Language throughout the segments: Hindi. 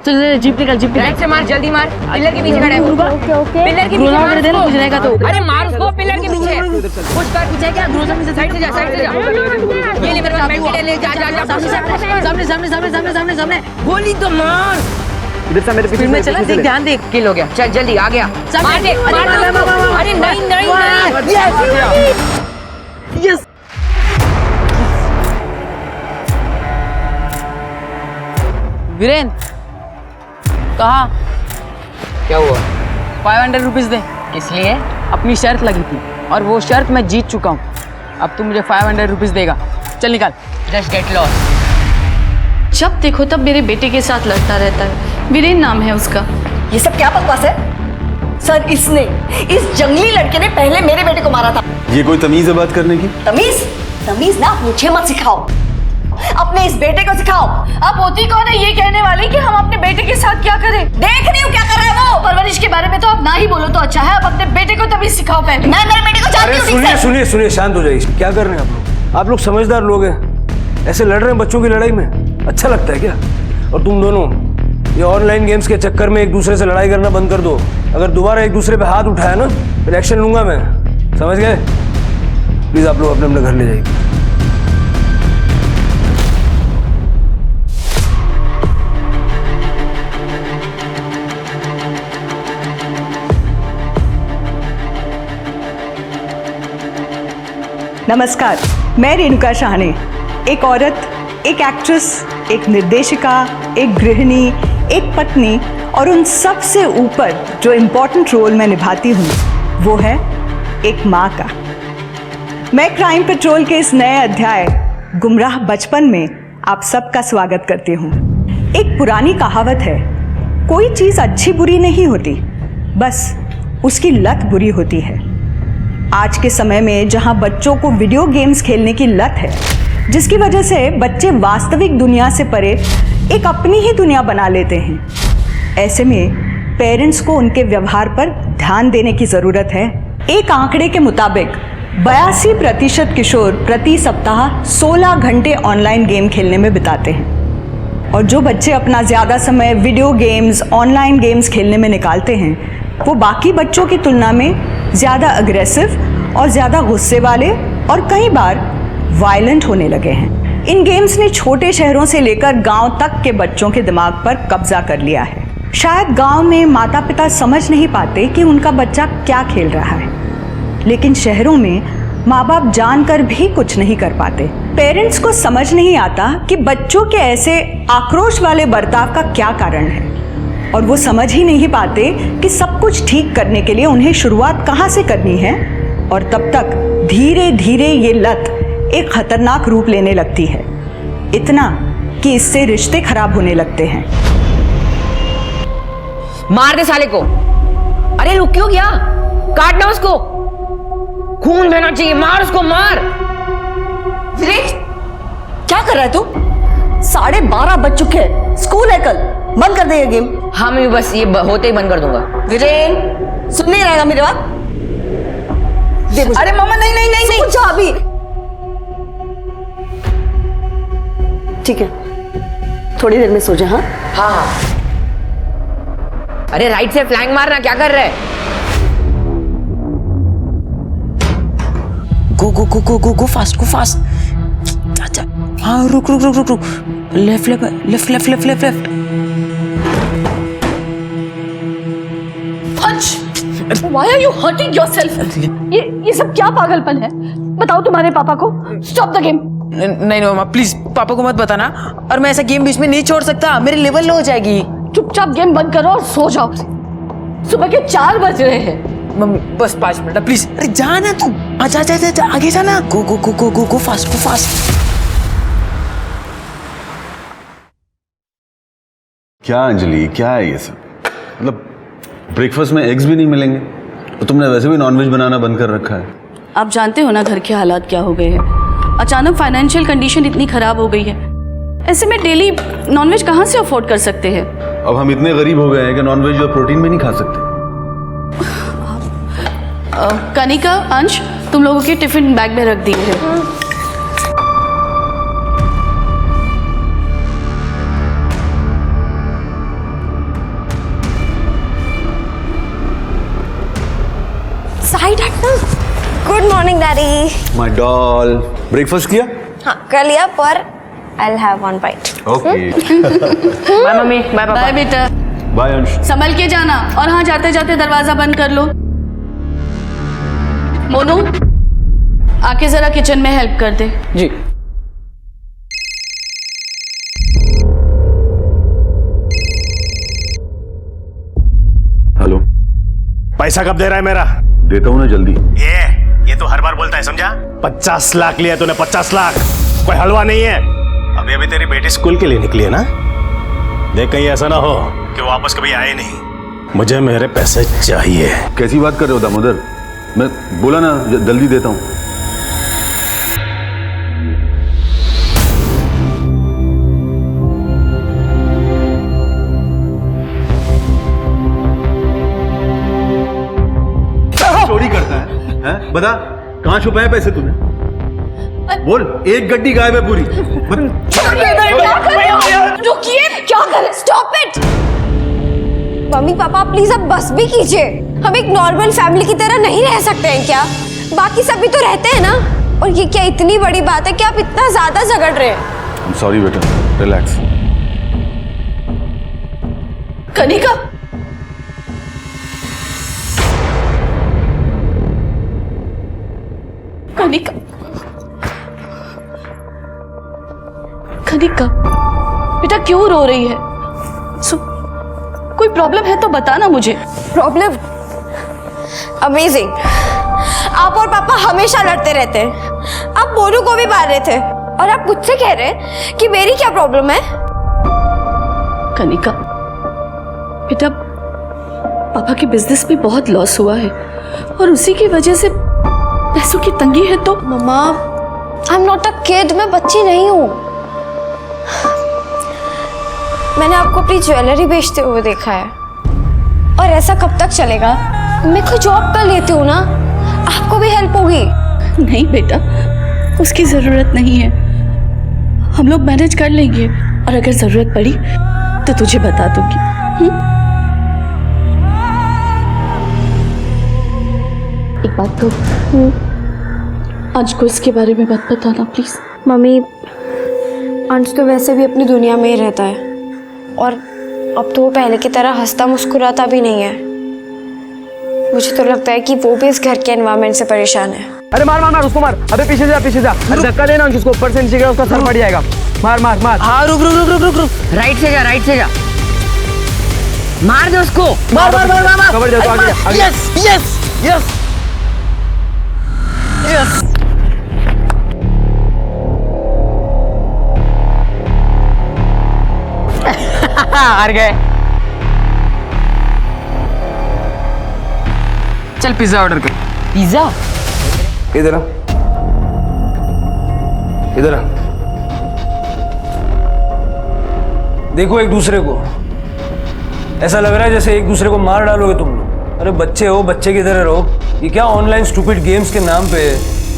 चल जीप निकल, जीप निकल। राइट से मार, जल्दी मार। पिलर के पीछे खड़ा है वो। ओके पिलर के पीछे मार देना कुछ रहेगा तो। अरे मार उसको, पिलर के पीछे कुछ कर। पीछे क्या ग्रोसर में से साइड से जा, साइड से जा। ये ले मेरे पास मेडिकेट है, ले जा जा जा। सामने सामने सामने सामने सामने सामने सामने गोली तो मार। इधर से मेरे पीछे में चला, देख ध्यान देख। किल हो गया, चल जल्दी आ गया। मार दे, मार दे उसको। अरे नहीं नहीं नहीं। यस। वीरेन कहा? क्या हुआ? 500 रुपीज दे। किस लिए? अपनी शर्त लगी थी और वो शर्त मैं जीत चुका हूँ। अब तू मुझे 500 रुपीज देगा। चल निकाल। Just get lost. जब देखो तब मेरे बेटे के साथ लड़ता रहता है। वीरेन नाम है उसका। ये सब क्या बकवास है सर? इसने, इस जंगली लड़के ने पहले मेरे बेटे को मारा था। ये कोई तमीज है बात करने की? तमीज? तमीज ना मुझे मत सिखाओ, अपने इस बेटे को सिखाओ। अब होती कौन है ये कहने वाली कि हम अपने बेटे के साथ क्या करें? देख रही हूँ क्या कर रहा है वो। परवरिश के बारे में तो आप ना ही बोलो तो अच्छा है। अब अपने बेटे को तभी सिखाओ पहले। मैं मेरे बेटे को जानती हूँ ठीक से। सुनिए सुनिए, शांत हो जाइए। क्या कर रहे हैं आप लोग समझदार लोग हैं, ऐसे लड़ रहे हैं बच्चों की लड़ाई में? अच्छा लगता है क्या? और तुम दोनों ये ऑनलाइन गेम्स के चक्कर में एक दूसरे से लड़ाई करना बंद कर दो। अगर दोबारा एक दूसरे पे हाथ उठाया ना फिर एक्शन लूंगा मैं, समझ गए? प्लीज आप लोग अपने अपने घर ले जाइए। नमस्कार, मैं रेणुका शाहने, एक औरत, एक एक्ट्रेस, एक निर्देशिका, एक गृहिणी, एक पत्नी और उन सब से ऊपर जो इम्पोर्टेंट रोल मैं निभाती हूँ वो है एक माँ का। मैं क्राइम पेट्रोल के इस नए अध्याय गुमराह बचपन में आप सबका स्वागत करती हूँ। एक पुरानी कहावत है, कोई चीज़ अच्छी बुरी नहीं होती, बस उसकी लत बुरी होती है। आज के समय में जहां बच्चों को वीडियो गेम्स खेलने की लत है, जिसकी वजह से बच्चे वास्तविक दुनिया से परे एक अपनी ही दुनिया बना लेते हैं, ऐसे में पेरेंट्स को उनके व्यवहार पर ध्यान देने की ज़रूरत है। एक आंकड़े के मुताबिक 82% किशोर प्रति सप्ताह 16 घंटे ऑनलाइन गेम खेलने में बिताते हैं। और जो बच्चे अपना ज़्यादा समय वीडियो गेम्स, ऑनलाइन गेम्स खेलने में निकालते हैं, वो बाकी बच्चों की तुलना में ज़्यादा अग्रेसिव और ज़्यादा गुस्से वाले और कई बार वायलेंट होने लगे हैं। इन गेम्स ने छोटे शहरों से लेकर गांव तक के बच्चों के दिमाग पर कब्जा कर लिया है। शायद गांव में माता पिता समझ नहीं पाते कि उनका बच्चा क्या खेल रहा है, लेकिन शहरों में माँ बाप जानकर भी कुछ नहीं कर पाते। पेरेंट्स को समझ नहीं आता कि बच्चों के ऐसे आक्रोश वाले बर्ताव का क्या कारण है, और वो समझ ही नहीं पाते कि सब कुछ ठीक करने के लिए उन्हें शुरुआत कहाँ से करनी है। और तब तक धीरे धीरे ये लत एक खतरनाक रूप लेने लगती है, इतना कि इससे रिश्ते खराब होने लगते हैं। मार दे साले को। अरे रुक क्यों गया? काटना उसको, खून बहना चाहिए। मार उसको, मार। वीरेन, क्या कर रहा है तू? 12:30 बज चुके हैं, स्कूल है कल, बंद कर दे ये गेम। हाँ मैं बस ये होते ही बंद कर दूंगा। वीरेन, सुन नहीं रहेगा मेरी बात? अरे मामा नहीं नहीं नहीं नहीं। जा अभी। ठीक है, थोड़ी देर में सो जा। हाँ हाँ हाँ। अरे राइट से फ्लैंक मारना, क्या कर रहा है? गो गो गो गो गो गो फास्ट, गो फास्ट। अच्छा हाँ, रुक रुक रुक रुक रुक। Left left left left left left left. Why are you hurting yourself? ये सब क्या पागलपन है? बताओ तुम्हारे पापा को। Stop the game. नहीं मामा प्लीज, पापा को मत बताना। और मैं ऐसा गेम बीच में नहीं छोड़ सकता, मेरी लेवल लो हो जाएगी। चुपचाप गेम बंद करो और सो जाओ। सुबह के 4 बज रहे हैं। मम्मी बस 5 मिनट प्लीज। अरे जाना तू, जा जा जा आगे जाना। गो गो गो गो गो गो फास्ट, गो फास्ट। क्या अंजलि, क्या है ये सब? मतलब ब्रेकफास्ट में एग्स भी नहीं मिलेंगे? तो तुमने वैसे भी नॉनवेज बनाना बंद कर रखा है। आप जानते हो ना घर के हालात क्या हो गए हैं। अचानक फाइनेंशियल कंडीशन इतनी खराब हो गई है, ऐसे में डेली नॉनवेज कहाँ से अफोर्ड कर सकते हैं। अब हम इतने गरीब हो गए हैं कि नॉनवेज और प्रोटीन भी नहीं खा सकते। कनिका, अंश, तुम लोगों के टिफिन बैग में रख दिए हैं। Good morning daddy. My doll, breakfast किया? हाँ कर लिया, पर I will have one bite. Okay. Bye mummy, bye papa. Bye बेटा, बाय अंश। संभल के जाना, और हाँ जाते जाते दरवाजा बंद कर लो। मोनू आके जरा किचन में हेल्प कर दे। जी। हेलो। पैसा कब दे रहा है मेरा? देता हूँ ना जल्दी। ये तो हर बार बोलता है, समझा? 50 लाख लिया तूने, 50 लाख। कोई हलवा नहीं है। अभी अभी तेरी बेटी स्कूल के लिए निकली है ना? देख कहीं ऐसा ना हो कि वापस कभी आए नहीं। मुझे मेरे पैसे चाहिए। कैसी बात कर रहे हो दामोदर? मैं बोला ना जल्दी देता हूँ। चोरी करता है, हैं? बता कहाँ छुपाए पैसे तूने? बोल, एक गड्डी गायब है पूरी। रुकिए, क्या कर रहे? Stop it. Mummy papa please अब बस भी कीजिए। हम एक नॉर्मल फैमिली की तरह नहीं रह सकते हैं क्या? बाकी सभी तो रहते हैं ना। और ये क्या इतनी बड़ी बात है कि आप इतना ज्यादा झगड़ रहे हैं? सॉरी बेटा, रिलैक्स। कनिका, कनिका, कनिका बेटा क्यों रो रही है? कोई प्रॉब्लम है तो बता ना मुझे। प्रॉब्लम? अमेजिंग। आप और पापा हमेशा लड़ते रहते हैं। आप मोनू को भी मार रहे थे और आप मुझसे कह रहे हैं कि मेरी क्या प्रॉब्लम है? कनिका बेटा, पापा के बिजनेस में बहुत लॉस हुआ है और उसी की वजह से पैसों की तंगी है। तो mama, I am not a kid, मैं बच्ची नहीं हूँ। मैंने आपको अपनी ज्वेलरी बेचते हुए देखा है। और ऐसा कब तक चलेगा? मैं कोई जॉब कर लेती हूँ ना, आपको भी हेल्प होगी। नहीं बेटा, उसकी जरूरत नहीं है। हम लोग मैनेज कर लेंगे और अगर जरूरत पड़ी तो तुझे बता दूंगी। एक बात तो अंश को इसके बारे में मत बताना प्लीज। मम्मी, अंश तो वैसे भी अपनी दुनिया में ही रहता है और अब तो वो पहले की तरह हंसता मुस्कुराता भी नहीं है। मुझे तो लगता है कि वो भी इस घर के एनवायरनमेंट से परेशान है। अरे मार मार मार उसको, मार। अबे पीछे जा, पीछे जा। अरे धक्का देना उसको, ऊपर से नीचे गिरा उसका सर फट जाएगा। मार मार मार। हाँ रुक रुक रुक रुक रुक रुक। राइट से जा, राइट से जा। मार दे उसको। मार मार मार मार। कवर दे, आगे जा, आगे। Yes yes yes yes. हार गए। चल पिज्जा ऑर्डर कर। पिज्जा? इधर आ, इधर आ। देखो एक दूसरे को, ऐसा लग रहा है जैसे एक दूसरे को मार डालोगे तुम लोग। अरे बच्चे हो, बच्चे की तरह रहो। ये क्या ऑनलाइन स्टूपिड गेम्स के नाम पे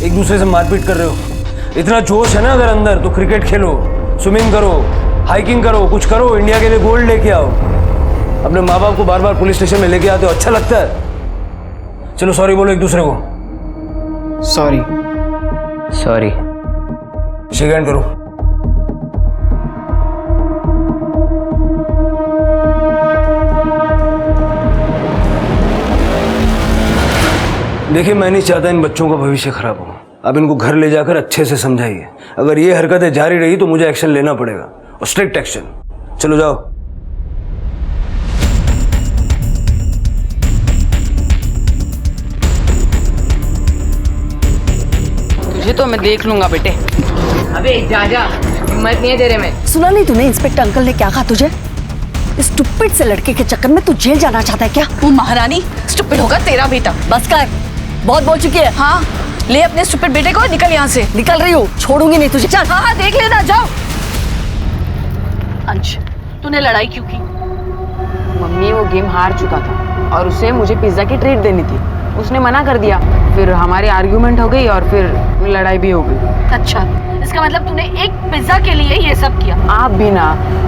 एक दूसरे से मारपीट कर रहे हो? इतना जोश है ना अगर अंदर तो क्रिकेट खेलो, स्विमिंग करो, हाइकिंग करो, कुछ करो, इंडिया के लिए गोल्ड लेके आओ। अपने माँ बाप को बार बार पुलिस स्टेशन में लेके आते हो, अच्छा लगता है? चलो सॉरी बोलो एक दूसरे को। सॉरी। सॉरी। शेक हैंड करो। देखिए, मैं नहीं चाहता इन बच्चों का भविष्य खराब हो। अब इनको घर ले जाकर अच्छे से समझाइए। अगर ये हरकतें जारी रही तो मुझे एक्शन लेना पड़ेगा, और स्ट्रिक्ट एक्शन। चलो जाओ। तुझे तो मैं देख लूंगा बेटे। अबे जा जा, हिम्मत नहीं है तेरे में। सुना नहीं तूने इंस्पेक्टर अंकल ने क्या कहा तुझे? इस स्टूपिड से लड़के के चक्कर में तू जेल जाना चाहता है क्या? वो महारानी स्टूपिड होगा तेरा बेटा। बस कर, बहुत बोल चुकी है। हाँ, ले अपने स्टूपिड बेटे को, निकल यहाँ से। निकल रही हूँ, छोड़ूंगी नहीं तुझे। चल। हाँ हाँ देख लेना, जाओ। अंश, तूने लड़ाई क्यों की? मम्मी वो गेम हार चुका था और उसे मुझे पिज्जा की ट्रीट देनी थी। उसने मना कर दिया, फिर हमारी आर्ग्यूमेंट हो गई और फिर लड़ाई भी हो गई। अच्छा, इसका मतलब तूने एक पिज्जा के लिए ये सब किया? आप भी ना,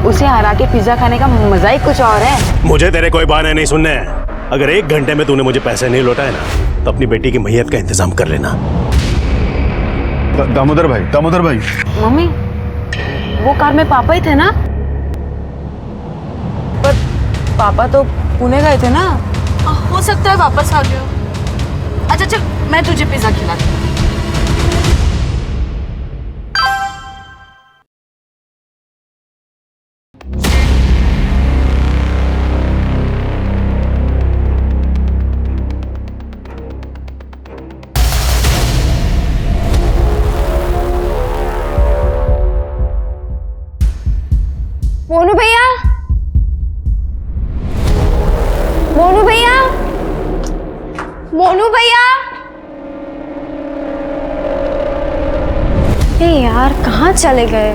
उसे हरा के पिज्जा खाने का मजा ही कुछ और है। मुझे तेरे कोई बहाने नहीं सुनने हैं। अगर 1 घंटे में तूने मुझे पैसे नहीं लौटाए ना तो अपनी बेटी की मैयत का इंतजाम कर लेना। दामोदर भाई मम्मी वो कार में पापा ही थे ना? पर पापा तो पुणे गए थे ना? हो सकता है वापस आ गए हो। अच्छा चल मैं तुझे पिज्जा खिलाती हूँ। मोनू भैया, मोनू भैया, मोनू भैया। ए यार कहाँ चले गए?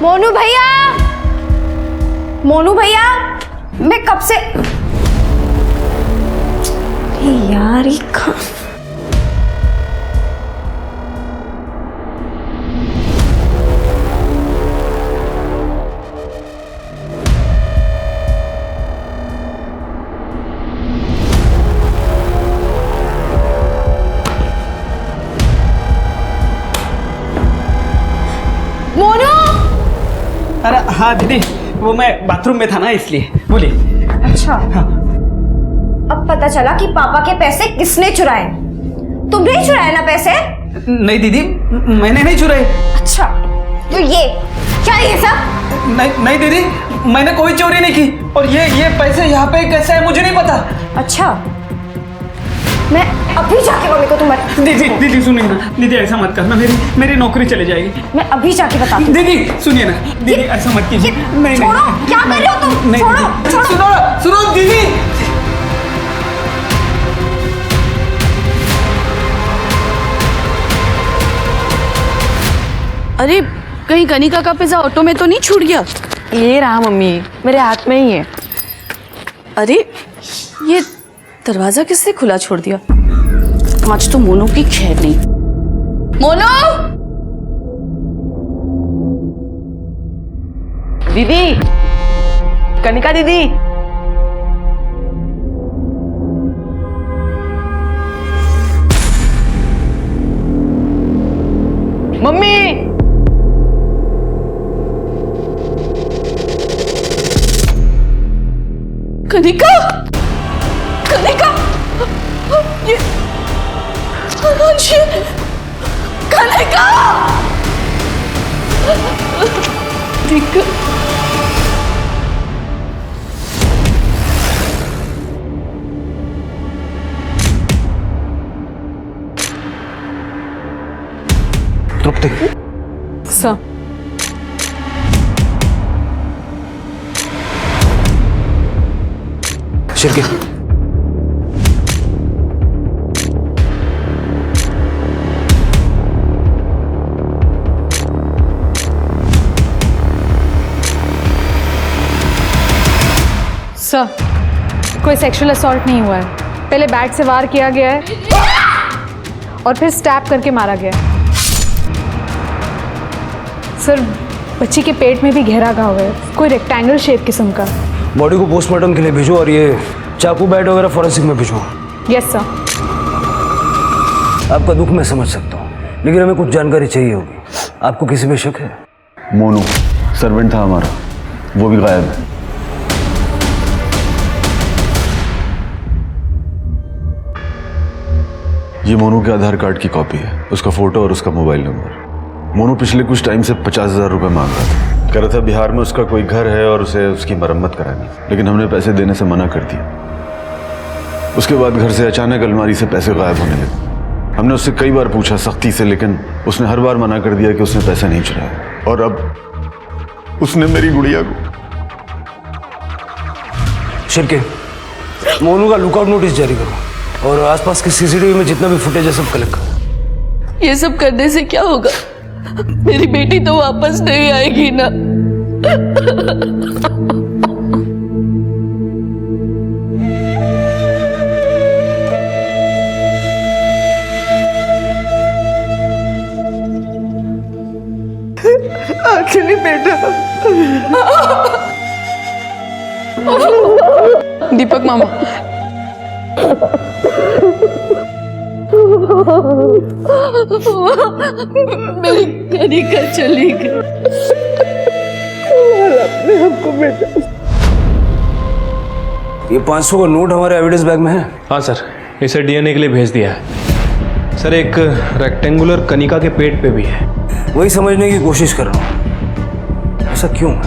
मोनू भैया, मोनू भैया, मैं कब से ए यार ये कहाँ? अरे हाँ दीदी, वो मैं बाथरूम में था ना इसलिए। बोलिए। अच्छा हाँ। अब पता चला कि पापा के पैसे किसने चुराए। तुमने ही चुराए ना पैसे? नहीं दीदी, मैंने नहीं चुराए। अच्छा तो ये क्या ये सब? नहीं दीदी, मैंने कोई चोरी नहीं की। और ये पैसे यहाँ पे कैसे है मुझे नहीं पता। अच्छा मैं अभी जाके मम्मी को तुम्हारी। दीदी सुनिए ना, दीदी ऐसा मत करना, मेरी नौकरी चली जाएगी। मैं अभी जाके बताती हूँ। दीदी सुनिए ना, दीदी ऐसा मत कीजिए। नहीं छोड़ो, क्या कर रहे हो तुम? नहीं, छोड़ो। सुनो दीदी। अरे कहीं कनिका का पिज्जा ऑटो में तो नहीं छूट गया? ये रहा मम्मी, मेरे हाथ में ही है। अरे ये दरवाजा किसने खुला छोड़ दिया? आज तो मोनू की खैर नहीं। मोनू! दीदी, कनिका दीदी। मम्मी कनिका, कनिका, ये कनिका, कनिका। तृप्ति, सर शिरके, सर कोई सेक्सुअल असॉल्ट नहीं हुआ है। पहले बैट से वार किया गया है और फिर स्टैब करके मारा गया है। सर बच्ची के पेट में भी गहरा घाव है, कोई रेक्टेंगल शेप किस्म का। बॉडी को पोस्टमार्टम के लिए भेजो और ये चाकू बैट वगैरह फॉरेंसिक में भेजो। Yes sir. आपका दुख मैं समझ सकता हूँ, लेकिन हमें कुछ जानकारी चाहिए होगी। आपको किसी पे शक है? मोनू सर्वेंट था हमारा, वो भी गायब है। ये मोनू के आधार कार्ड की कॉपी है, उसका फोटो और उसका मोबाइल नंबर। मोनू पिछले कुछ टाइम से 50,000 रुपये मांग रहा था। कह रहा था बिहार में उसका कोई घर है और उसे उसकी मरम्मत करानी, लेकिन हमने पैसे देने से मना कर दिया। उसके बाद घर से अचानक अलमारी से पैसे गायब होने लगे। हमने उससे कई बार पूछा सख्ती से, लेकिन उसने हर बार मना कर दिया कि उसने पैसे नहीं चुराए। और अब उसने मेरी गुड़िया को। शिरके, मोनू का लुकआउट नोटिस जारी करो और आसपास के सीसीटीवी में जितना भी फुटेज है सब कलेक्ट करो। ये सब करने से क्या होगा? मेरी बेटी तो वापस नहीं आएगी ना। आखिरी बेटा। दीपक मामा मेरी कनिका चली गई। ये 500 का नोट हमारे एविडेंस बैग में है। हाँ सर, इसे डीएनए के लिए भेज दिया है सर। एक रेक्टेंगुलर कनिका के पेट पे भी है। वही समझने की कोशिश कर रहा हूँ, ऐसा क्यों है?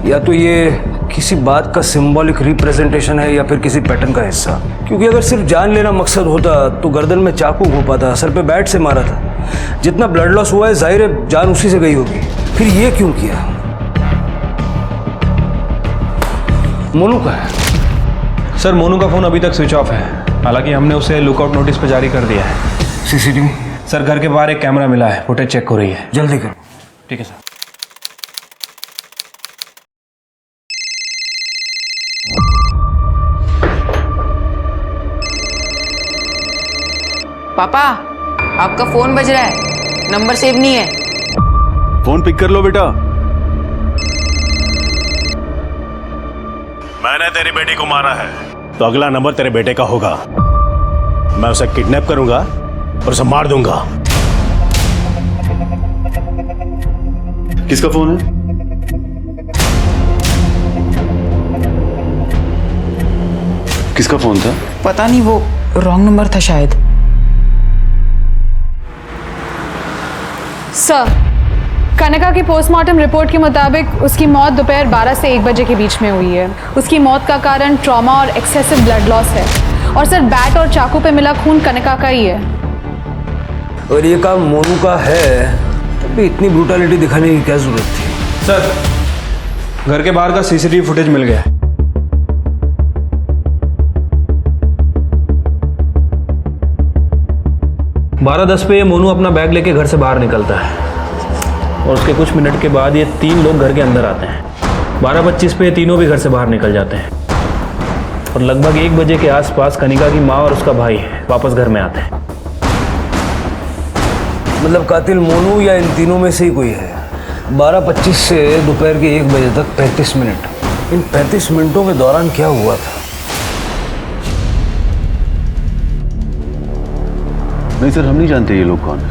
या तो ये किसी बात का सिंबॉलिक रिप्रेजेंटेशन है या फिर किसी पैटर्न का हिस्सा। क्योंकि अगर सिर्फ जान लेना मकसद होता तो गर्दन में चाकू घोंपा था, सर पे बैट से मारा था। जितना ब्लड लॉस हुआ है जाहिर है जान उसी से गई होगी। फिर ये क्यों किया? मोनू का है सर। मोनू का फोन अभी तक स्विच ऑफ है, हालांकि हमने उसे लुकआउट नोटिस पर जारी कर दिया है। सीसीटीवी सर घर के बाहर एक कैमरा मिला है, फुटेज चेक हो रही है। जल्दी करो। ठीक है सर। पापा, आपका फोन बज रहा है, नंबर सेव नहीं है। फोन पिक कर लो बेटा। मैंने तेरी बेटी को मारा है तो अगला नंबर तेरे बेटे का होगा। मैं उसे किडनैप करूंगा और उसे मार दूंगा। किसका फोन है? किसका फोन था? पता नहीं, वो रॉन्ग नंबर था शायद। सर, कनिका की पोस्टमार्टम रिपोर्ट के मुताबिक उसकी मौत दोपहर 12 से 1 बजे के बीच में हुई है। उसकी मौत का कारण ट्रॉमा और एक्सेसिव ब्लड लॉस है। और सर, बैट और चाकू पे मिला खून कनिका का ही है। और ये काम मोनू का है तब भी इतनी ब्रूटैलिटी दिखाने की क्या जरूरत थी? सर, घर के बाहर का सीसीटीवी फुटेज मिल गया है। बारह 10 पे मोनू अपना बैग लेके घर से बाहर निकलता है और उसके कुछ मिनट के बाद ये 3 लोग घर के अंदर आते हैं। 12:25 पे तीनों भी घर से बाहर निकल जाते हैं और लगभग 1 बजे के आसपास कनिका की माँ और उसका भाई वापस घर में आते हैं। मतलब कातिल मोनू या इन तीनों में से ही कोई है। 12:25 से दोपहर के 1 बजे तक 35 मिनट। इन 35 मिनटों के दौरान क्या हुआ था? नहीं सर, हम नहीं जानते ये लोग कौन है।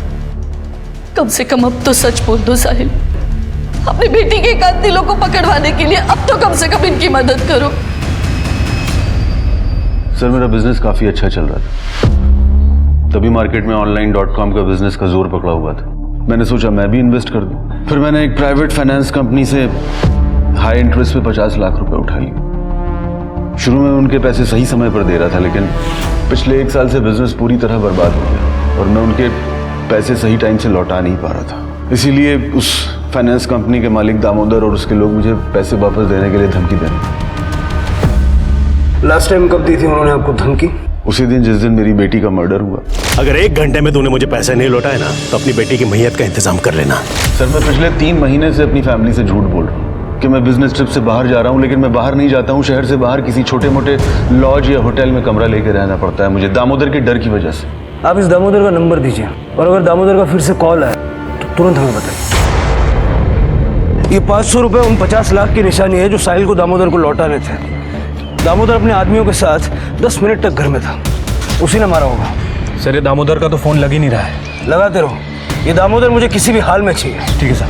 कम से कम अब तो सच बोल दो साहिल। अपनी बेटी के कातिलों को पकड़वाने के लिए अब तो कम से कम इनकी मदद करो। सर, मेरा बिजनेस काफी अच्छा चल रहा था, तभी मार्केट में online.com का बिजनेस का जोर पकड़ा हुआ था। मैंने सोचा मैं भी इन्वेस्ट कर दूं। फिर मैंने एक प्राइवेट फाइनेंस कंपनी से हाई इंटरेस्ट पे 50 लाख रुपए उठा लिए। शुरू में उनके पैसे सही समय पर दे रहा था, लेकिन पिछले 1 साल से बिजनेस पूरी तरह बर्बाद हो गया और मैं उनके पैसे सही टाइम से लौटा नहीं पा रहा था। इसीलिए उस फाइनेंस कंपनी के मालिक दामोदर और उसके लोग मुझे पैसे वापस देने के लिए धमकी दे रहे। लास्ट टाइम कब दी थी उन्होंने आपको धमकी? उसी दिन जिस दिन मेरी बेटी का मर्डर हुआ। अगर 1 घंटे में तूने मुझे पैसे नहीं लौटाए ना तो अपनी बेटी की मैयत का इंतजाम कर लेना। सर, मैं पिछले 3 महीने से अपनी फैमिली से झूठ बोल रहा हूँ कि मैं बिजनेस ट्रिप से बाहर जा रहा हूँ, लेकिन मैं बाहर नहीं जाता हूँ। शहर से बाहर किसी छोटे मोटे लॉज या होटल में कमरा लेकर रहना पड़ता है मुझे, दामोदर के डर की वजह से। आप इस दामोदर का नंबर दीजिए और अगर दामोदर का फिर से कॉल आए तो तुरंत हमें बताइए। ये 500 रुपए उन 50 लाख की निशानी है जो साहिल को दामोदर को लौटाने थे। दामोदर अपने आदमियों के साथ 10 मिनट तक घर में था, उसी ने मारा होगा। सर, ये दामोदर का तो फोन लग ही नहीं रहा है। लगाते रहो, ये दामोदर मुझे किसी भी हाल में चाहिए। ठीक है सर।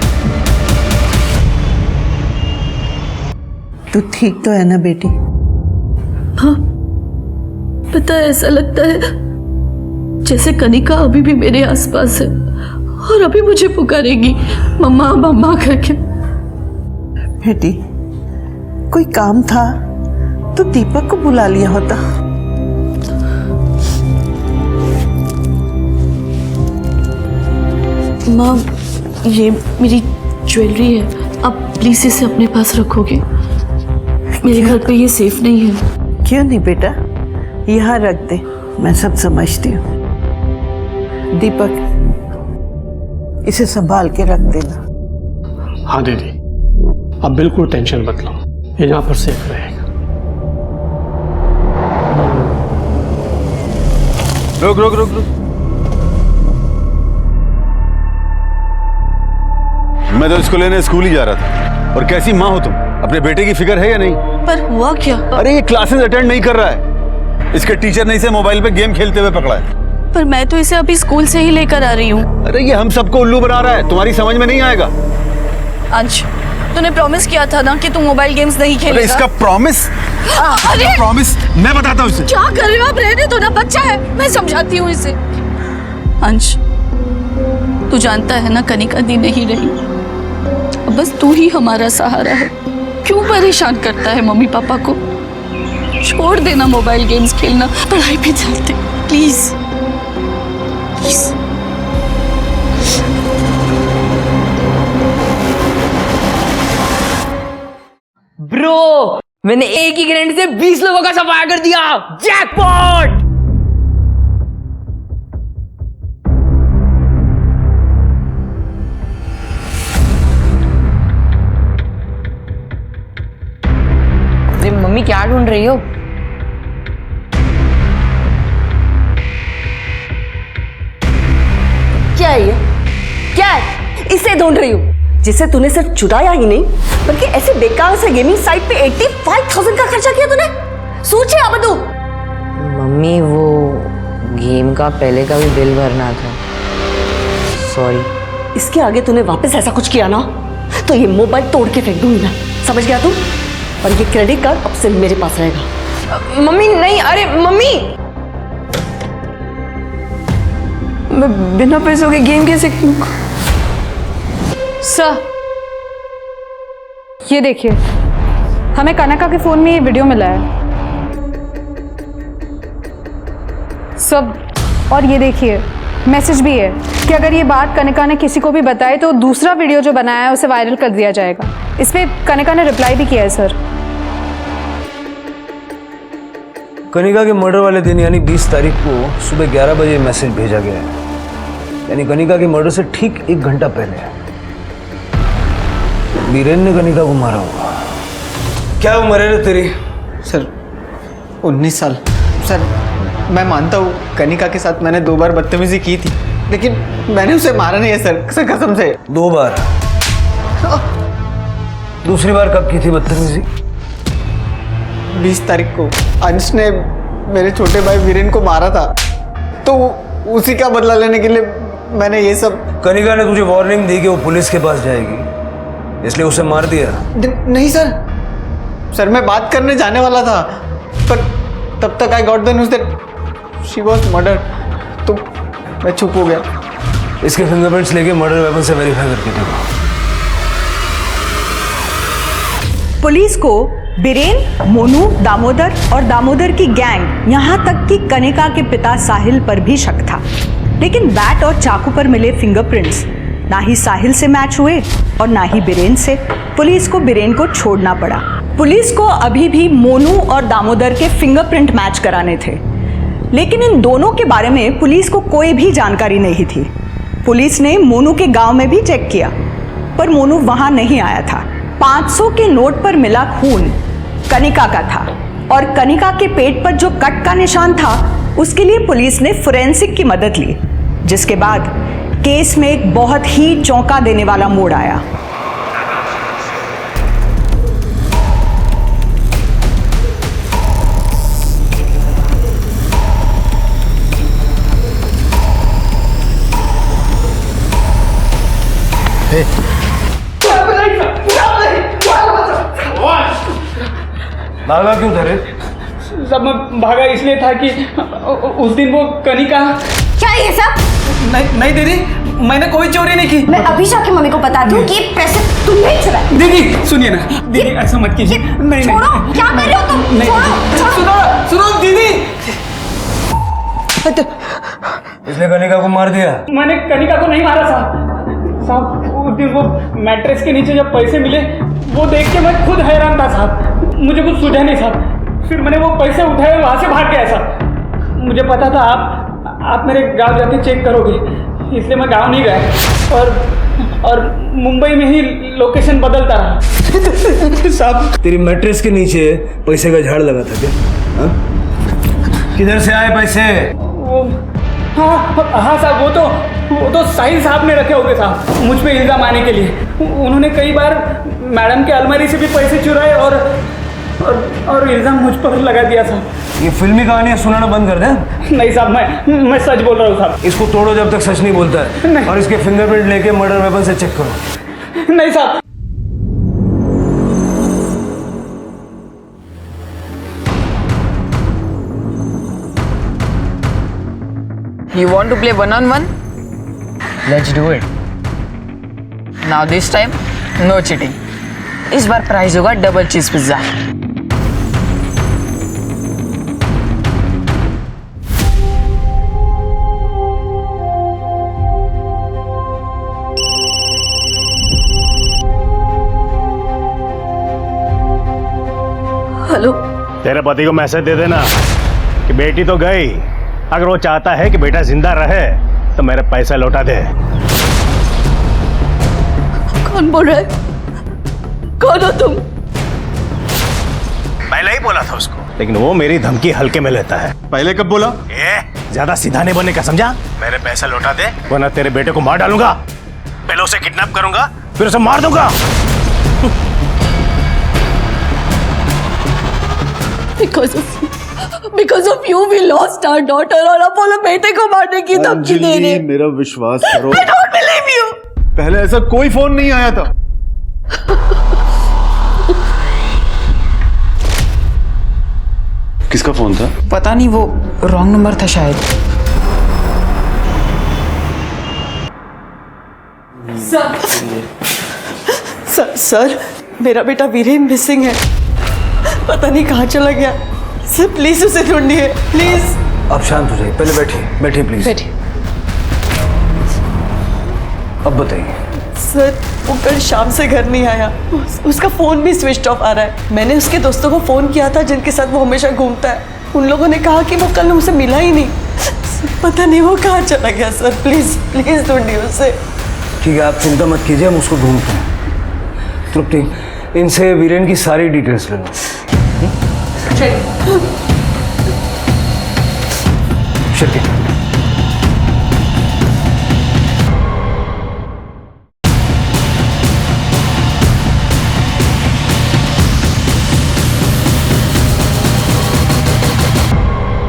तू ठीक तो है ना बेटी? हाँ, पता है ऐसा लगता है जैसे कनिका अभी भी मेरे आसपास है और अभी मुझे पुकारेगी मम्मा मम्मा करके। बेटी, कोई काम था तो दीपक को बुला लिया होता। माँ, ये मेरी ज्वेलरी है, आप प्लीज इसे अपने पास रखोगे? मेरे घर पे ये सेफ नहीं है। क्यों नहीं बेटा, यहाँ रख दे, मैं सब समझती हूँ। दीपक, इसे संभाल के रख देना। हाँ दीदी, अब बिल्कुल टेंशन मत लो, ये यहाँ पर सेफ रहेगा। रुक रुक रुक रुक। मैं तो इसको लेने स्कूल ही जा रहा था। और कैसी माँ हो तुम? अपने बेटे की फिक्र है या नहीं? पर हुआ क्या? अरे ये क्लासेस अटेंड नहीं कर रहा है। इसके टीचर ने इसे मोबाइल पे गेम खेलते हुए पकड़ा है। पर मैं तो इसे अभी स्कूल से ही लेकर आ रही हूँ। अरे ये हम सबको उल्लू बना रहा है, तुम्हारी समझ में नहीं आएगा। अंश, तूने प्रॉमिस किया था ना कि तू मोबाइल गेम्स नहीं खेलेगा। अरे इसका प्रॉमिस, अरे प्रॉमिस मैं बताता हूँ इसे। क्या कर रहे हो आप? रहने दो ना, बच्चा है, मैं समझाती हूँ इसे। अंश, तू जानता है ना कनिका दी नहीं रही, अब बस तू ही हमारा सहारा है। क्यों परेशान करता है मम्मी पापा को? छोड़ देना मोबाइल गेम्स खेलना, पढ़ाई पे चलते प्लीज प्लीज। ब्रो, मैंने एक ही ग्रेनेड से 20 लोगों का सफाया कर दिया। जैकपॉट। मम्मी क्या ढूंढ रही हो? क्या है ये? क्या है? इसे ढूंढ रही हूँ जिसे तूने सिर्फ चुराया ही नहीं बल्कि ऐसे बेकार से गेमिंग साइट पे 85,000 का खर्चा किया तूने। सोचे अब तू। मम्मी वो गेम का पहले का भी बिल भरना था, सॉरी। इसके आगे तूने वापस ऐसा कुछ किया ना तो ये मोबाइल तोड़ के फेंक दूंगी मैं, समझ गया तू? और ये क्रेडिट कार्ड अब से मेरे पास रहेगा। मम्मी नहीं, अरे मम्मी, मैं बिना पैसों के गेम कैसे खेलूं? सर, ये देखिए, हमें कनका के फोन में ये वीडियो मिला है सब, और ये देखिए मैसेज भी है कि अगर ये बात कनिका ने किसी को भी बताई तो दूसरा वीडियो जो बनाया है उसे वायरल कर दिया जाएगा। इस पे कनिका ने रिप्लाई भी किया है सर। कनिका के मर्डर वाले दिन यानी 20 तारीख को सुबह 11 बजे मैसेज भेजा गया है, यानी कनिका के मर्डर से ठीक 1 घंटा पहले बीरेन ने कनिका को मारा होगा। क्या उम्र है तेरी? सर 19 साल। सर मैं मानता हूँ कनिका के साथ मैंने 2 बार बदतमीजी की थी, लेकिन मैंने उसे मारा नहीं है सर, कसम से। 2 बार? दूसरी बार कब की थी बदतमीजी? 20 तारीख को अंश ने मेरे छोटे भाई वीरेन को मारा था, तो उसी का बदला लेने के लिए मैंने ये सब। कनिका ने तुझे वार्निंग दी कि वो पुलिस के पास जाएगी, इसलिए उसे मार दिया? नहीं सर मैं बात करने जाने वाला था, पर तब तक I got the news that she was murder, तो मैं चुप हो गया। इसके फिंगरप्रिंट्स लेके मर्डर वेपन से वेरीफाई करके देखो। पुलिस को बीरेन, मोनू, दामोदर और दामोदर की गैंग, यहाँ तक कि कनिका के पिता साहिल पर भी शक था, लेकिन बैट और चाकू पर मिले फिंगरप्रिंट्स ना ही साहिल से मैच हुए और ना ही बीरेन से। पुलिस को बीरेन को छोड़ना पड़ा। पुलिस को अभी भी मोनू और दामोदर के फिंगरप्रिंट मैच कराने थे, लेकिन इन दोनों के बारे में पुलिस को कोई भी जानकारी नहीं थी। पुलिस ने मोनू के गांव में भी चेक किया, पर मोनू वहां नहीं आया था। 500 के नोट पर मिला खून कनिका का था, और कनिका के पेट पर जो कट का निशान था उसके लिए पुलिस ने फोरेंसिक की मदद ली, जिसके बाद केस में एक बहुत ही चौंका देने वाला मोड़ आया। भागा क्यों था रे? सब मैं भागा इसलिए था कि उस दिन वो कनिका। क्या ये सब? नहीं दीदी, मैंने कोई चोरी नहीं की। मैं अभी जाके मम्मी को बताती हूँ कि ये पैसे तुमने चुराए। दीदी सुनिए ना, दीदी ऐसा मत कीजिए। नहीं छोड़ो, क्या कर रहे हो तुम? नहीं, सुनो दीदी। इसने कनिका को मार दिया? मैंने कनिका को नहीं मारा साहब। उस दिन वो मैट्रेस के नीचे जब पैसे मिले वो देख के मैं खुद हैरान था साहब, मुझे कुछ सूझा नहीं साहब। फिर मैंने वो पैसे उठाए, वहाँ से भाग गया साहब। मुझे पता था आप मेरे गांव जाके चेक करोगे, इसलिए मैं गांव नहीं गया और मुंबई में ही लोकेशन बदलता रहा साहब। तेरी मैट्रेस के नीचे पैसे का झाड़ लगा था क्या? हा? किधर से आए पैसे? हाँ साहब, वो तो साहिल साहब ने रखे होंगे साहब, मुझ पे इल्ज़ाम आने के लिए। उन्होंने कई बार मैडम के अलमारी से भी पैसे चुराए और और इल्ज़ाम मुझ पर लगा दिया साहब। ये फिल्मी कहानियां सुनाना बंद कर दे। नहीं साहब, मैं सच बोल रहा हूँ साहब। इसको तोड़ो जब तक सच नहीं बोलता है, और इसके फिंगरप्रिंट लेके मर्डर वेपन से चेक करो। नहीं साहब। You want to play 1-on-1? Let's do it. Now this time, no cheating. इस बार प्राइस होगा डबल चीज पिज्जा। हेलो। तेरे पति को मैसेज दे देना कि बेटी तो गई, अगर वो चाहता है कि बेटा जिंदा रहे तो मेरे पैसा लौटा दे। कौन बोल रहा है? कौन हो तुम? पहले ही बोला था उसको, लेकिन वो मेरी धमकी हल्के में लेता है। पहले कब बोला? ज्यादा सीधा नहीं बनने का, समझा? मेरे पैसा लौटा दे वरना तेरे बेटे को मार डालूंगा। पहले उसे किडनैप करूंगा, फिर उसे मार दूंगा। Because of you we lost our daughter और अपोलो बेटे को मारने की धमकी दे रहे। मेरा विश्वास करो। I don't believe you। पहले ऐसा कोई फोन नहीं आया था। किसका फोन था? पता नहीं, वो रॉन्ग नंबर था शायद। सर, मेरा बेटा वीरेन मिसिंग है, पता नहीं कहाँ चला गया। सर प्लीज उसे ढूंढिए, प्लीज। आप शांत हो जाइए, पहले बैठिए, बैठिए प्लीज। बैठिए। अब बताइए। सर वो कल शाम से घर नहीं आया, उसका फोन भी स्विच ऑफ आ रहा है। मैंने उसके दोस्तों को फोन किया था जिनके साथ वो हमेशा घूमता है, उन लोगों ने कहा कि वो कल हमसे मिला ही नहीं। पता नहीं वो कहाँ चला गया। सर प्लीज प्लीज ढूंढिए उसे। ठीक है, आप चिंता मत कीजिए, हम उसको ढूंढते हैं। तृप्ति, इनसे वीरेन की सारी डिटेल्स ले लो। शिरके।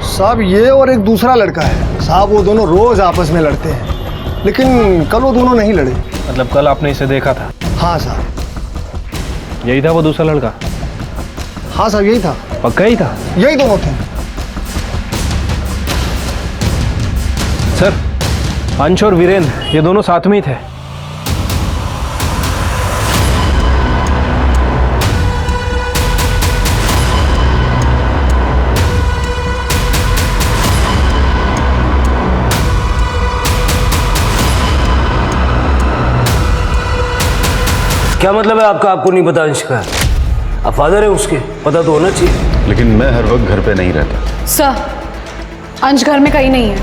साहब ये और एक दूसरा लड़का है साहब, वो दोनों रोज आपस में लड़ते हैं, लेकिन कल वो दोनों नहीं लड़े। मतलब कल आपने इसे देखा था? हाँ साहब। यही था वो दूसरा लड़का? हाँ साहब यही था। पक्का ही था? यही दोनों थे। सर, अंश और वीरेन ये दोनों साथ में ही थे। क्या मतलब है आपका? आपको नहीं पता अंश का? आप फादर है उसके, पता तो होना चाहिए। लेकिन मैं हर वक्त घर पे नहीं रहता। सर, अंश घर में कहीं नहीं है।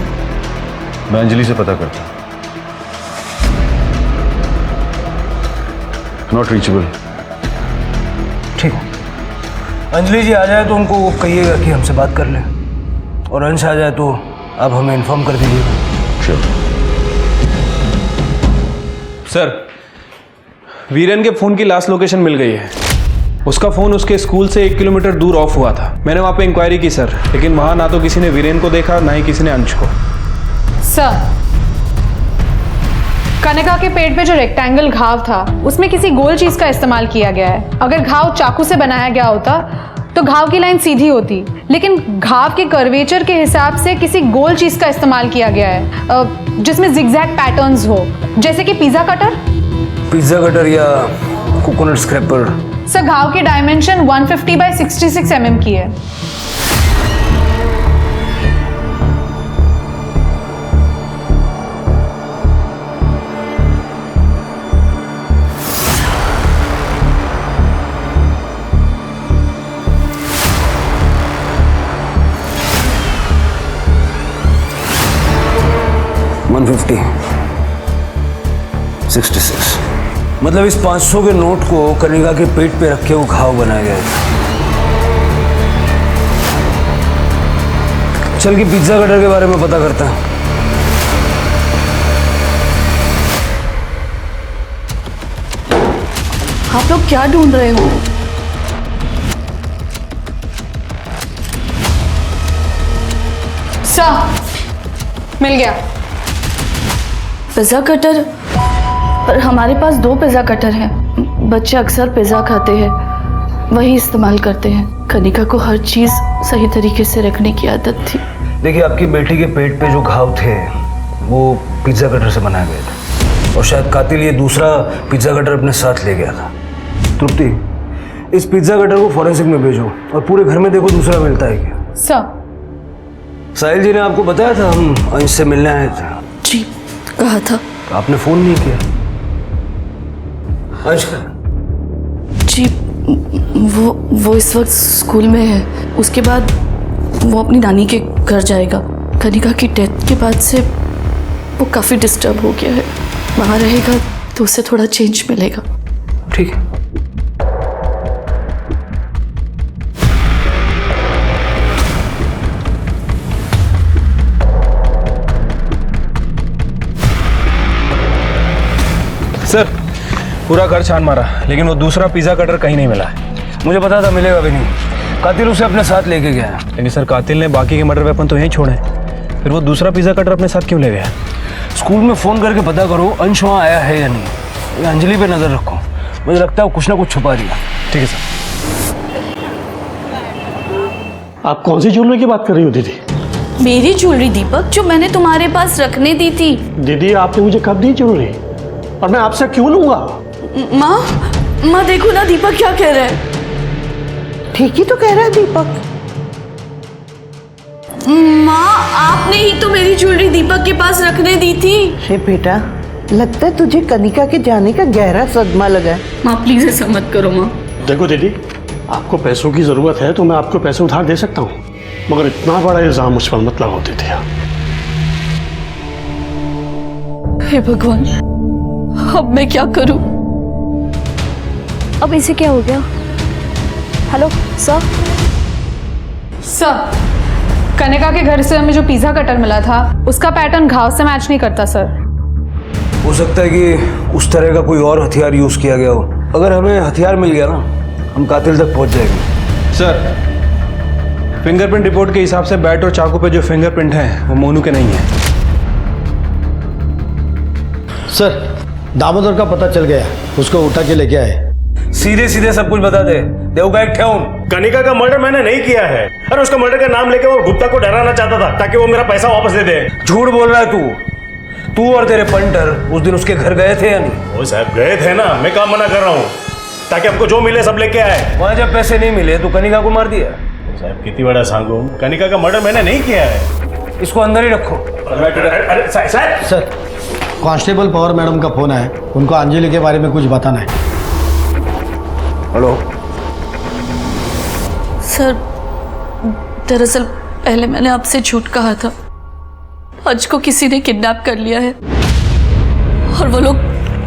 मैं अंजलि से पता करता। Not reachable. ठीक है, अंजलि जी आ जाए तो उनको कहिएगा कि हमसे बात कर लें, और अंश आ जाए तो आप हमें इन्फॉर्म कर दीजिएगा। श्योर। सर, वीरेन के फोन की लास्ट लोकेशन मिल गई है। उसका फोन उसके स्कूल से 1 किलोमीटर दूर ऑफ हुआ था। मैंने वहां पे इंक्वायरी की सर, लेकिन वहां ना तो किसी ने वीरेन को देखा, ना ही किसी ने अंश को। सर, कनिका के पेट पे जो रेक्टेंगल घाव था उसमें किसी गोल चीज का इस्तेमाल किया गया है। अगर घाव चाकू से बनाया गया होता तो घाव की लाइन सीधी होती, लेकिन घाव के कर्वेचर के हिसाब से किसी गोल चीज का इस्तेमाल किया गया है जिसमें जिगजैग पैटर्न्स हो, जैसे कि पिज्जा कटर। पिज्जा कटर या कोकोनट स्क्रैपर। सर, घाव की डायमेंशन 150 बाय 66 mm की है। मतलब इस 500 के नोट को कनिका के पेट पे रख के वो घाव बनाया गया था। चल के पिज्जा कटर के बारे में पता करता है। आप लोग क्या ढूंढ रहे हो? मिल गया। Pizza cutter? पर हमारे पास 2 पिज़्ज़ा कटर हैं। बच्चे अक्सर पिज़्ज़ा खाते हैं, वही इस्तेमाल करते हैं। कनिका को हर चीज़ सही तरीके से रखने की आदत थी। देखिए, आपकी बेटी के पेट पे जो घाव थे वो पिज्ज़ा कटर से बनाए गए थे, और शायद कातिल ये दूसरा पिज्ज़ा कटर अपने साथ ले गया था। तृप्ति, इस पिज्ज़ा कटर को फॉरेंसिक में भेजो और पूरे घर में देखो दूसरा मिलता है क्या। सर, साहिल जी ने आपको बताया था हम अंश से मिलने आए थे। जी, कहा था। तो आपने फोन नहीं किया। अंश का? जी, वो इस वक्त स्कूल में है। उसके बाद वो अपनी नानी के घर जाएगा। कनिका की डेथ के बाद से वो काफ़ी डिस्टर्ब हो गया है। वहाँ रहेगा तो उसे थोड़ा चेंज मिलेगा। ठीक है। सर, पूरा घर छान मारा, लेकिन वो दूसरा पिज़्ज़ा कटर कहीं नहीं मिला है। मुझे पता था मिलेगा भी नहीं। कातिल उसे अपने साथ लेके गया है। लेकिन सर, कातिल ने बाकी के मर्डर वेपन तो यहीं छोड़े, फिर वो दूसरा पिज़्ज़ा कटर अपने साथ क्यों ले गया? स्कूल में फ़ोन करके पता करो अंश वहाँ आया है या नहीं। ये अंजलि पे नज़र रखो, मुझे लगता है वो कुछ ना कुछ छुपा दिया। ठीक है सर। आप कौन सी ज्वेलरी की बात कर रही हो दीदी? मेरी ज्वेलरी दीपक, जो मैंने तुम्हारे पास रखने दी थी। दीदी, आपने मुझे कब दी ज्वेलरी, और मैं आपसे क्यों लूंगा? माँ देखो ना दीपक क्या कह रहा है। ठीक ही तो कह रहा है दीपक। माँ, आपने ही तो मेरी ज्वेलरी दीपक के पास रखने दी थी। हे बेटा, लगता है तुझे कनिका के जाने का गहरा सदमा लगा है। माँ प्लीज ऐसा मत करो। माँ देखो दीदी, आपको पैसों की जरूरत है तो मैं आपको पैसे उधार दे सकता हूँ, मगर इतना बड़ा इल्जाम मुझ पर मत लगाओ दीदी। हे भगवान, अब मैं क्या करूं? अब इसे क्या हो गया? Hello sir. सर, कनिका के घर से हमें जो पिज़्ज़ा कटर मिला था उसका पैटर्न घाव से मैच नहीं करता सर। हो सकता है कि उस तरह का कोई और हथियार यूज किया गया हो। अगर हमें हथियार मिल गया ना, हम कातिल तक पहुंच जाएंगे। सर, फिंगरप्रिंट रिपोर्ट के हिसाब से बैट और चाकू पे जो फिंगरप्रिंट है वो मोनू के नहीं है। सर, दामोदर का पता चल गया, उसको उठा के लेके आए। सीधे सीधे सब कुछ बता दे। देवगा एक ठेउन। कनिका का मर्डर मैंने नहीं किया है। अरे उसका मर्डर का नाम लेके वो गुप्ता को डराना चाहता था ताकि वो मेरा पैसा वापस दे दे। झूठ बोल रहा है तू और तेरे पंटर उस दिन उसके घर गए थे या नहीं? वो साहब गए थे ना, मैं काम मना कर रहा हूँ ताकि हमको जो मिले सब लेके आए। वहाँ जब पैसे नहीं मिले तो कनिका को मार दिया। साहब कितनी बड़ा सांगू, कनिका का मर्डर मैंने नहीं किया है। इसको अंदर ही रखो। अरे सर, कांस्टेबल पवार मैडम का फोन है, उनको अंजलि के बारे में कुछ बताना है। हेलो सर, दरअसल पहले मैंने आपसे झूठ कहा था। अंश को किसी ने किडनैप कर लिया है और वो लोग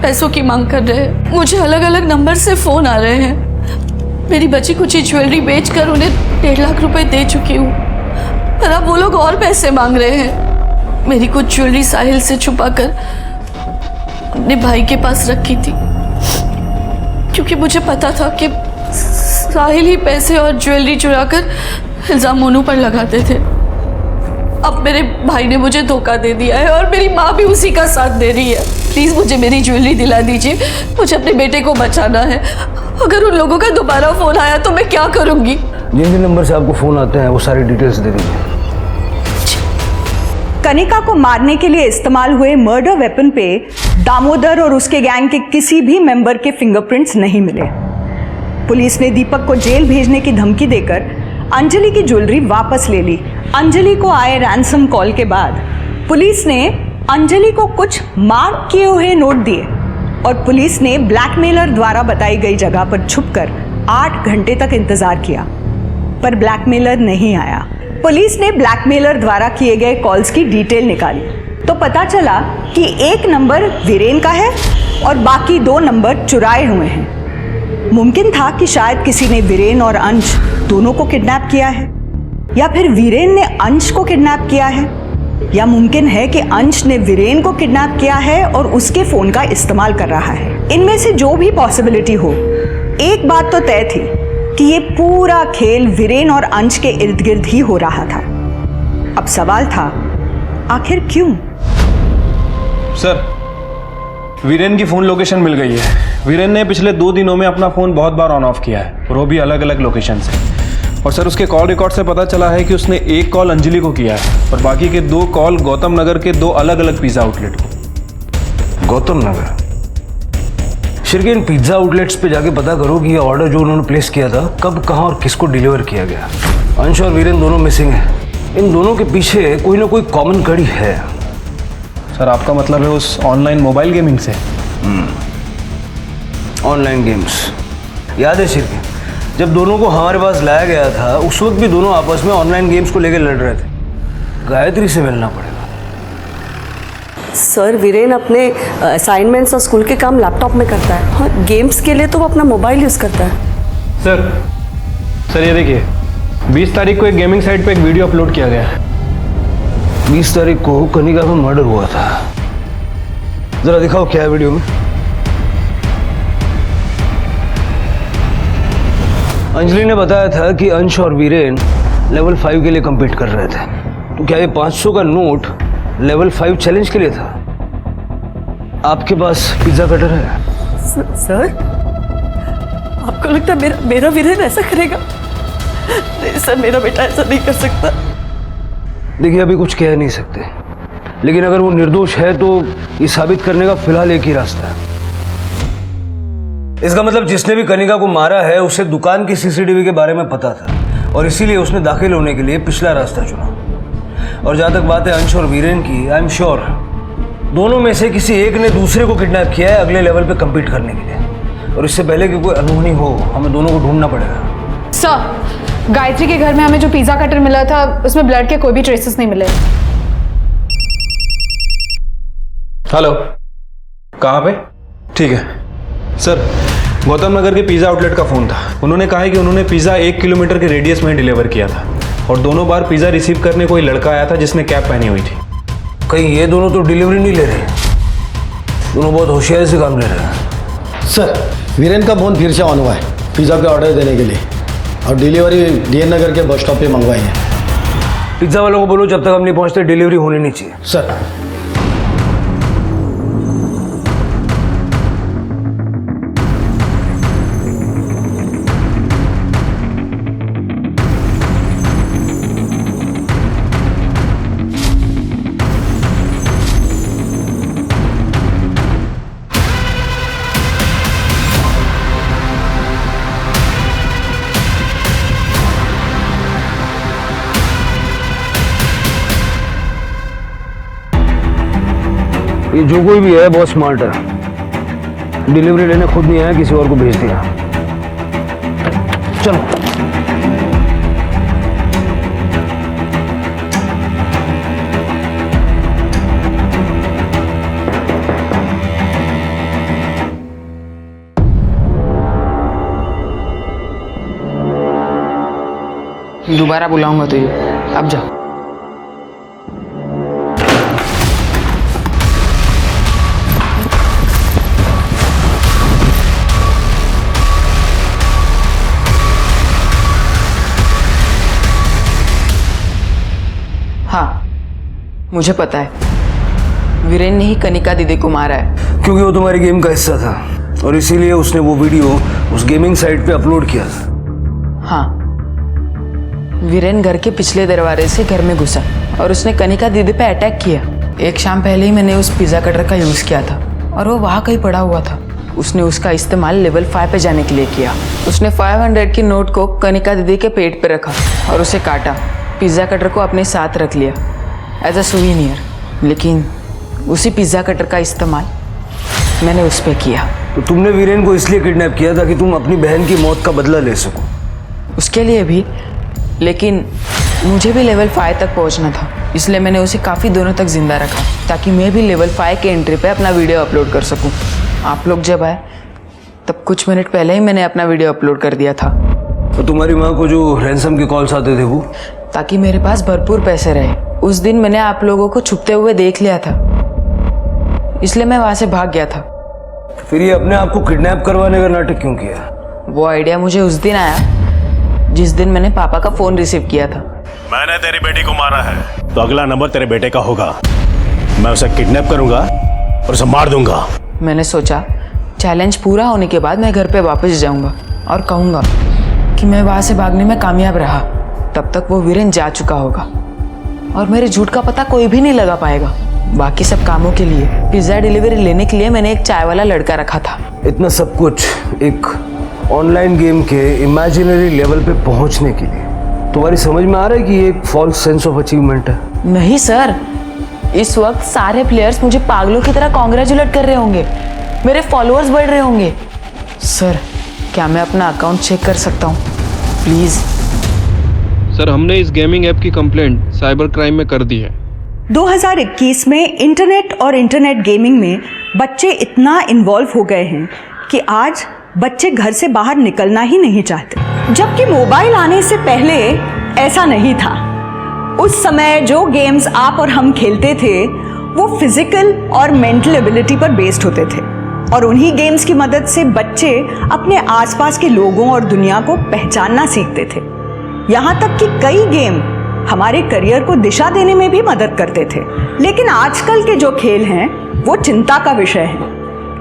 पैसों की मांग कर रहे हैं। मुझे अलग अलग नंबर से फोन आ रहे हैं। मेरी बची कुछ चीज बेचकर उन्हें 1.5 लाख रुपए दे चुकी हूँ, पर अब वो लोग और पैसे मांग रहे हैं। मेरी कुछ ज्वेलरी साहिल से छुपाकर अपने भाई के पास रखी थी, क्योंकि मुझे पता था कि साहिल ही पैसे और ज्वेलरी चुराकर इल्जाम मोनू पर लगाते थे। अब मेरे भाई ने मुझे धोखा दे दिया है और मेरी माँ भी उसी का साथ दे रही है। प्लीज मुझे मेरी ज्वेलरी दिला दीजिए, मुझे अपने बेटे को बचाना है। अगर उन लोगों का दोबारा फोन आया तो मैं क्या करूंगी? जिन जिन नंबर से आपको फोन आते हैं वो सारी डिटेल्स दे दीजिए। कनिका को मारने के लिए इस्तेमाल हुए मर्डर वेपन पे दामोदर और उसके गैंग के किसी भी मेंबर के फिंगरप्रिंट्स नहीं मिले। पुलिस ने दीपक को जेल भेजने की धमकी देकर अंजलि की ज्वेलरी वापस ले ली। अंजलि को आए रैंसम कॉल के बाद पुलिस ने अंजलि को कुछ मार्क किए हुए नोट दिए और पुलिस ने ब्लैकमेलर द्वारा बताई गई जगह पर छुपकर 8 घंटे तक इंतजार किया, पर ब्लैकमेलर नहीं आया। पुलिस ने ब्लैकमेलर द्वारा किए गए कॉल्स की डिटेल निकाली तो पता चला कि एक नंबर वीरेन का है और बाकी 2 नंबर चुराए हुए हैं। मुमकिन था कि शायद किसी ने वीरेन और अंश दोनों को किडनैप किया है, या फिर वीरेन ने अंश को किडनैप किया है, या मुमकिन है कि अंश ने वीरेन को किडनैप किया है और उसके फोन का इस्तेमाल कर रहा है। इनमें से जो भी पॉसिबिलिटी हो, एक बात तो तय थी कि ये पूरा खेल वीरेन और अंश के इर्द गिर्द ही हो रहा था। अब सवाल था, आखिर क्यों? सर, वीरेन की फ़ोन लोकेशन मिल गई है। वीरेन ने पिछले 2 दिनों में अपना फ़ोन बहुत बार ऑन ऑफ किया है, और वो भी अलग अलग लोकेशन से। और सर, उसके कॉल रिकॉर्ड से पता चला है कि उसने 1 कॉल अंजलि को किया है और बाकी के 2 कॉल गौतम नगर के 2 अलग अलग पिज़्ज़ा आउटलेट को। गौतम नगर? शिरके, इन पिज्ज़ा आउटलेट्स पे जाके पता करो कि ये ऑर्डर जो उन्होंने प्लेस किया था कब, कहाँ और किसको डिलीवर किया गया। अंश और वीरेन दोनों मिसिंग हैं। इन दोनों के पीछे कोई ना कोई कॉमन कड़ी है। सर, आपका मतलब है उस ऑनलाइन मोबाइल गेमिंग से? Online games. याद है शिरके, जब दोनों को हमारे पास लाया गया था उस वक्त भी दोनों आपस में ऑनलाइन गेम्स को लेकर लड़ रहे थे। गायत्री से मिलना पड़ेगा। सर, वीरेन अपने असाइनमेंट्स और स्कूल के काम लैपटॉप में करता है और गेम्स के लिए तो वो अपना मोबाइल यूज़ करता है। सर ये देखिए, 20 तारीख को एक गेमिंग साइट पे एक वीडियो अपलोड किया गया है। 20 तारीख को कनिका का मर्डर हुआ था। जरा दिखाओ क्या है वीडियो में। अंजलि ने बताया था कि अंश और वीरेन लेवल 5 के लिए compete कर रहे थे। तो क्या ये 500 का नोट लेवल 5 चैलेंज के लिए था? आपके पास पिज्जा कटर है? सर, आपको लगता है मेरा वीरेन ऐसा करेगा? नहीं सर, मेरा बेटा ऐसा नहीं कर सकता। देखिए, अभी कुछ कह नहीं सकते, लेकिन अगर वो निर्दोष है तो ये साबित करने का फिलहाल एक ही रास्ता है। इसका मतलब जिसने भी कनिका को मारा है उसे दुकान की सीसीटीवी के बारे में पता था और इसीलिए उसने दाखिल होने के लिए पिछला रास्ता चुना। और जहां तक बात है अंश और वीरेन की, आई एम श्योर दोनों में से किसी एक ने दूसरे को किडनैप किया है अगले लेवल पे compete करने के लिए। और इससे पहले कि कोई अनहोनी हो, हमें दोनों को ढूंढना पड़ेगा। सर, गायत्री के घर में हमें जो पिज्जा कटर मिला था उसमें ब्लड के कोई भी ट्रेसेस नहीं मिले। हेलो, कहाँ पे? ठीक है सर, गौतम नगर के पिज़्ज़ा आउटलेट का फ़ोन था। उन्होंने कहा है कि उन्होंने पिज़्ज़ा 1 किलोमीटर के रेडियस में डिलीवर किया था और दोनों बार पिज़्ज़ा रिसीव करने कोई लड़का आया था जिसने कैप पहनी हुई थी। कहीं ये दोनों तो डिलीवरी नहीं ले रहे? दोनों बहुत होशियारी से काम ले रहे हैं। सर, वीरेन का फोन फिर से ऑन हुआ है पिज़्ज़ा के ऑर्डर देने के लिए, और डिलीवरी डीएन नगर के बस स्टॉप पे मंगवाई है। पिज्ज़ा वालों को बोलो जब तक हम नहीं पहुंचते डिलीवरी होनी नहीं चाहिए। सर। ये जो कोई भी है बहुत स्मार्ट है। डिलीवरी लेने खुद नहीं आया, किसी और को भेज दिया। चलो। दोबारा बुलाऊंगा तुझे, अब जा। हाँ, मुझे पता है वीरेन ने ही कनिका दीदी को मारा है। क्योंकि वो तुम्हारी गेम का हिस्सा था और इसीलिए उसने वो वीडियो उस गेमिंग साइट पे अपलोड किया था। हाँ, वीरेन घर के पिछले दरवाजे से घर में घुसा और उसने कनिका दीदी पे अटैक किया। एक शाम पहले ही मैंने उस पिज़्ज़ा कटर का यूज़ किया था और वो वहाँ कहीं पड़ा हुआ था। उसने उसका इस्तेमाल लेवल 5 पे जाने के लिए किया। उसने 500 की नोट को कनिका दीदी के पेट पे रखा और उसे काटा। पिज़्ज़ा कटर को अपने साथ रख लिया एज अ सुवीनियर, लेकिन उसी पिज़्ज़ा कटर का इस्तेमाल मैंने उस पर किया। तो तुमने वीरेन को इसलिए किडनैप किया ताकि तुम अपनी बहन की मौत का बदला ले सको? उसके लिए भी, लेकिन मुझे भी लेवल 5 तक पहुंचना था, इसलिए मैंने उसे काफ़ी दिनों तक जिंदा रखा ताकि मैं भी लेवल 5 के एंट्री पे अपना वीडियो अपलोड कर सकूं। आप लोग जब आए तब कुछ मिनट पहले ही मैंने अपना वीडियो अपलोड कर दिया था। तो तुम्हारी माँ को जो रैंसम के कॉल्स आते थे वो? ताकि मेरे पास भरपूर पैसे रहे। उस दिन मैंने आप लोगों को छुपते हुए देख लिया था, इसलिए मैं वहां से भाग गया था। फिर ये अपने आप को किडनैप करवाने का नाटक क्यों किया? वो आइडिया मुझे उस दिन आया जिस दिन मैंने पापा का फोन रिसीव किया था। मैंने तेरी बेटी को मारा है। तो अगला नंबर तेरे बेटे का होगा। मैं उसे किडनैप करूंगा और उसे मार दूंगा। मैंने सोचा चैलेंज पूरा होने के बाद मैं घर पे वापस जाऊंगा और कहूंगा कि मैं वहां से भागने में कामयाब रहा। तब तक वो वीरेन जा चुका होगा और मेरे झूठ का पता कोई भी नहीं लगा पाएगा। बाकी सब कामों के लिए, पिज्जा डिलीवरी लेने के लिए मैंने एक चाय वाला लड़का रखा था। इतना सब कुछ एक ऑनलाइन गेम के इमेजिनरी लेवल पे पहुंचने के लिए तुम्हारी समझ में आ रहा है कि ये एक फॉल्स सेंस ऑफ अचीवमेंट है? नहीं सर, इस वक्त सारे प्लेयर्स मुझे पागलों की तरह कॉन्ग्रेचुलेट कर रहे होंगे, मेरे फॉलोअर्स बढ़ रहे होंगे। सर, क्या मैं अपना अकाउंट चेक कर सकता हूँ प्लीज? सर, हमने इस गेमिंग ऐप की कंप्लेंट साइबर क्राइम में कर दी है। 2021 में इंटरनेट और इंटरनेट गेमिंग में बच्चे इतना इन्वॉल्व हो गए हैं कि आज बच्चे घर से बाहर निकलना ही नहीं चाहते, जबकि मोबाइल आने से पहले ऐसा नहीं था। उस समय जो गेम्स आप और हम खेलते थे वो फिजिकल और मेंटल एबिलिटी पर बेस्ड होते थे और उन्हीं गेम्स की मदद से बच्चे अपने आसपास के लोगों और दुनिया को पहचानना सीखते थे। यहाँ तक कि कई गेम हमारे करियर को दिशा देने में भी मदद करते थे। लेकिन आजकल के जो खेल हैं वो चिंता का विषय है,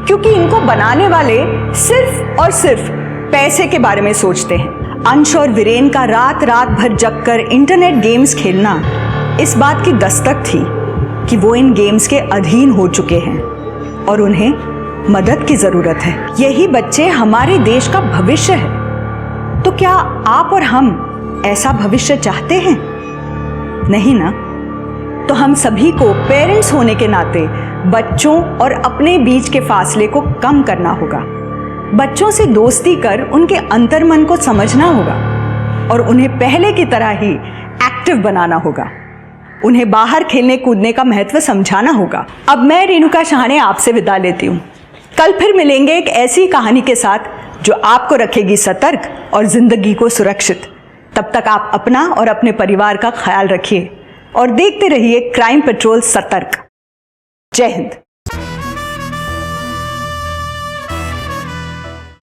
क्योंकि इनको बनाने वाले सिर्फ और सिर्फ पैसे के बारे में सोचते हैं। अंश और वीरेन का रात रात भर जगकर इंटरनेट गेम्स खेलना इस बात की दस्तक थी कि वो इन गेम्स के अधीन हो चुके हैं और उन्हें मदद की जरूरत है। यही बच्चे हमारे देश का भविष्य है। तो क्या आप और हम ऐसा भविष्य चाहते हैं? नहीं ना? तो हम सभी को पेरेंट्स होने के नाते बच्चों और अपने बीच के फासले को कम करना होगा। बच्चों से दोस्ती कर उनके अंतर्मन को समझना होगा और उन्हें पहले की तरह ही एक्टिव बनाना होगा। उन्हें बाहर खेलने कूदने का महत्व समझाना होगा। अब मैं रेणुका शाहणे आपसे विदा लेती हूँ। कल फिर मिलेंगे एक ऐसी कहानी के साथ जो आपको रखेगी सतर्क और जिंदगी को सुरक्षित। तब तक आप अपना और अपने परिवार का ख्याल रखिए और देखते रहिए क्राइम पेट्रोल सतर्क। जय हिंद।